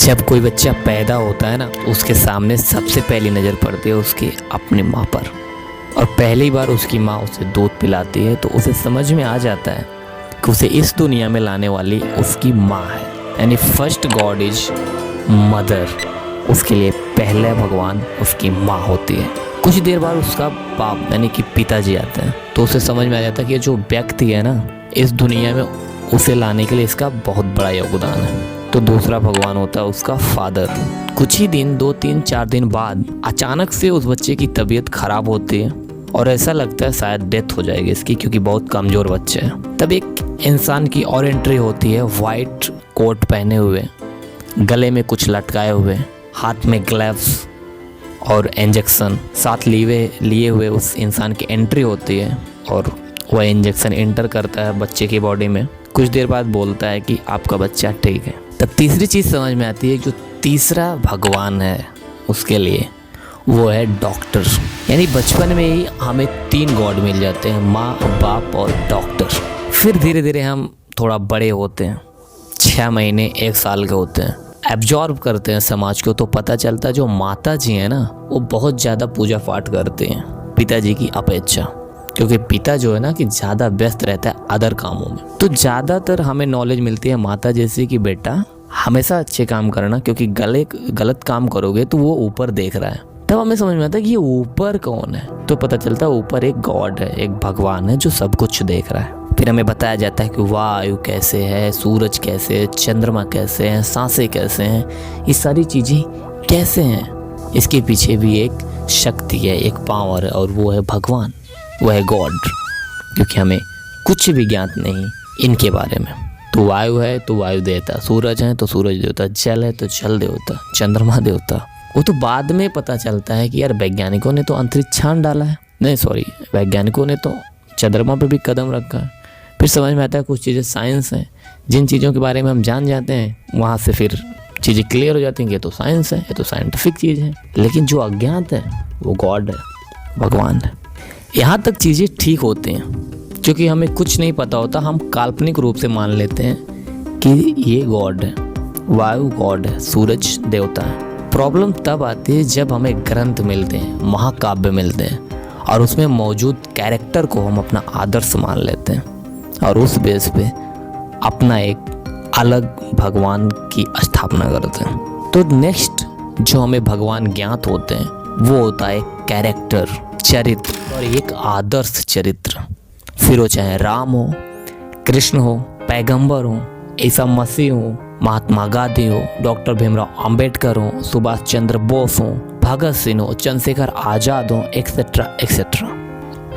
जब कोई बच्चा पैदा होता है ना, उसके सामने सबसे पहली नज़र पड़ती है उसकी अपनी माँ पर। और पहली बार उसकी माँ उसे दूध पिलाती है तो उसे समझ में आ जाता है कि उसे इस दुनिया में लाने वाली उसकी माँ है। यानी फर्स्ट गॉड इज मदर। उसके लिए पहले भगवान उसकी माँ होती है। कुछ देर बाद उसका बाप यानी कि पिताजी आते हैं तो उसे समझ में आ जाता है कि जो व्यक्ति है ना, इस दुनिया में उसे लाने के लिए इसका बहुत बड़ा योगदान है। तो दूसरा भगवान होता है उसका फादर। कुछ ही दिन 2-3-4 दिन बाद अचानक से उस बच्चे की तबीयत खराब होती है और ऐसा लगता है शायद डेथ हो जाएगी इसकी, क्योंकि बहुत कमज़ोर बच्चे हैं। तब एक इंसान की और एंट्री होती है, वाइट कोट पहने हुए, गले में कुछ लटकाए हुए, हाथ में ग्लव्स और इंजेक्शन साथ लिए हुए उस इंसान की एंट्री होती है और वह इंजेक्शन एंटर करता है बच्चे की बॉडी में। कुछ देर बाद बोलता है कि आपका बच्चा ठीक है। तब तीसरी चीज़ समझ में आती है, जो तीसरा भगवान है उसके लिए वो है डॉक्टर। यानी बचपन में ही हमें 3 गॉड मिल जाते हैं, माँ, बाप और डॉक्टर। फिर धीरे धीरे हम थोड़ा बड़े होते हैं, 6 महीने 1 साल के होते हैं, एब्जॉर्ब करते हैं समाज को, तो पता चलता है जो माता जी हैं ना, वो बहुत ज़्यादा पूजा पाठ करते हैं पिताजी की अपेक्षा। क्योंकि पिता जो है ना कि ज़्यादा व्यस्त रहता है अदर कामों में। तो ज़्यादातर हमें नॉलेज मिलती है माता जैसे कि बेटा हमेशा अच्छे काम करना, क्योंकि गलत काम करोगे तो वो ऊपर देख रहा है। तब हमें समझ में आता है कि ये ऊपर कौन है, तो पता चलता है ऊपर एक गॉड है, एक भगवान है जो सब कुछ देख रहा है। फिर हमें बताया जाता है कि वायु कैसे है, सूरज कैसे है, चंद्रमा कैसे हैं, सांसें कैसे हैं, ये सारी चीज़ें कैसे हैं। इसके पीछे भी एक शक्ति है, एक पावर है, और वो है भगवान, वो है गॉड। क्योंकि हमें कुछ भी ज्ञात नहीं इनके बारे में। तो वायु है तो वायु देवता, सूरज है तो सूरज देवता, जल है तो जल देवता, चंद्रमा देवता। वो तो बाद में पता चलता है कि यार वैज्ञानिकों ने तो अंतरिक्ष छान डाला है, नहीं सॉरी, वैज्ञानिकों ने तो चंद्रमा पे भी कदम रखा है। फिर समझ में आता है कुछ चीज़ें साइंस हैं, जिन चीज़ों के बारे में हम जान जाते हैं वहाँ से फिर चीज़ें क्लियर हो जाती हैं कि ये तो साइंस है, ये तो साइंटिफिक चीज़ है। लेकिन जो अज्ञात है वो गॉड है, भगवान है। यहाँ तक चीज़ें ठीक होती हैं, क्योंकि हमें कुछ नहीं पता होता, हम काल्पनिक रूप से मान लेते हैं कि ये गॉड है, वायु गॉड है, सूरज देवता है। प्रॉब्लम तब आती है जब हमें ग्रंथ मिलते हैं, महाकाव्य मिलते हैं, और उसमें मौजूद कैरेक्टर को हम अपना आदर्श मान लेते हैं और उस बेस पे अपना एक अलग भगवान की स्थापना करते हैं। तो नेक्स्ट जो हमें भगवान ज्ञात होते हैं वो होता है कैरेक्टर, चरित्र, और एक आदर्श चरित्र। फिर वो चाहे राम हो, कृष्ण हो, पैगंबर हो, ईसा मसीह हो, महात्मा गांधी हो, डॉक्टर भीमराव अंबेडकर हो, सुभाष चंद्र बोस हो, भगत सिंह हो, चंद्रशेखर आज़ाद हो, एक्सेट्रा एक्सेट्रा।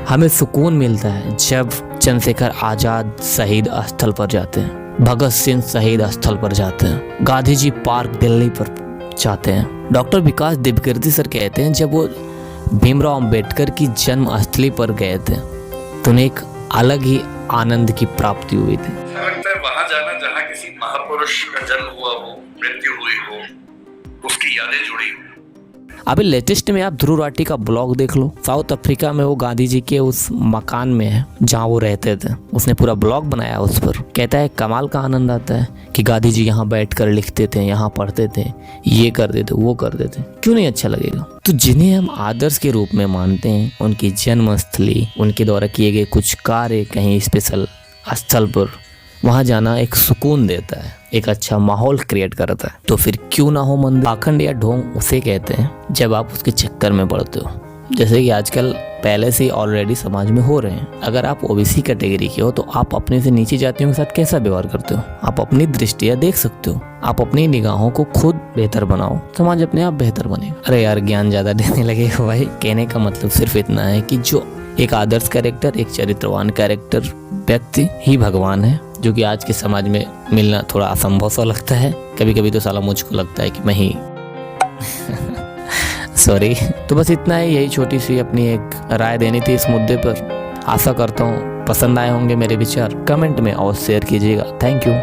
हमें सुकून मिलता है जब चंद्रशेखर आज़ाद शहीद स्थल पर जाते हैं, भगत सिंह शहीद स्थल पर जाते हैं, गांधी जी पार्क दिल्ली पर जाते हैं। डॉक्टर विकास दिव्यकीर्ति सर कहते हैं जब वो भीमराव अंबेडकर की जन्म स्थली पर गए थे तो उन्हें एक अलग ही आनंद की प्राप्ति हुई थी। लगता है वहां जाना जहाँ किसी महापुरुष का जन्म हुआ हो, मृत्यु हुई हो, उसकी यादें जुड़ी हो। अभी लेटेस्ट में आप ध्रुव राठी का ब्लॉग देख लो। साउथ अफ्रीका में वो गांधी जी के उस मकान में है जहाँ वो रहते थे। उसने पूरा ब्लॉग बनाया उस पर। कहता है कमाल का आनंद आता है कि गांधी जी यहाँ बैठकर लिखते थे, यहाँ पढ़ते थे, ये करते थे, वो करते थे। क्यों नहीं अच्छा लगेगा। तो जिन्हें हम आदर्श के रूप में मानते हैं, उनकी जन्मस्थली, उनके द्वारा किए गए कुछ कार्य कहीं स्पेशल स्थल पर वहाँ जाना एक सुकून देता है, एक अच्छा माहौल क्रिएट करता है। तो फिर क्यों ना हो मंदिर। पाखंड या ढोंग उसे कहते हैं जब आप उसके चक्कर में पड़ते हो, जैसे कि आजकल पहले से ऑलरेडी समाज में हो रहे हैं। अगर आप ओबीसी कैटेगरी के हो तो आप अपने से नीचे जातियों के साथ कैसा व्यवहार करते हो, आप अपनी दृष्टियाँ देख सकते हो। आप अपनी निगाहों को खुद बेहतर बनाओ, समाज अपने आप बेहतर बनेगा। अरे यार ज्ञान ज्यादा देने लगे भाई। कहने का मतलब सिर्फ इतना है कि जो एक आदर्श कैरेक्टर, एक चरित्रवान कैरेक्टर व्यक्ति ही भगवान है, जो कि आज के समाज में मिलना थोड़ा असंभव सा लगता है। कभी कभी तो साला मुझको लगता है कि मैं ही सॉरी। तो बस इतना ही, यही छोटी सी अपनी एक राय देनी थी इस मुद्दे पर। आशा करता हूँ पसंद आए होंगे मेरे विचार। कमेंट में और शेयर कीजिएगा। Thank you.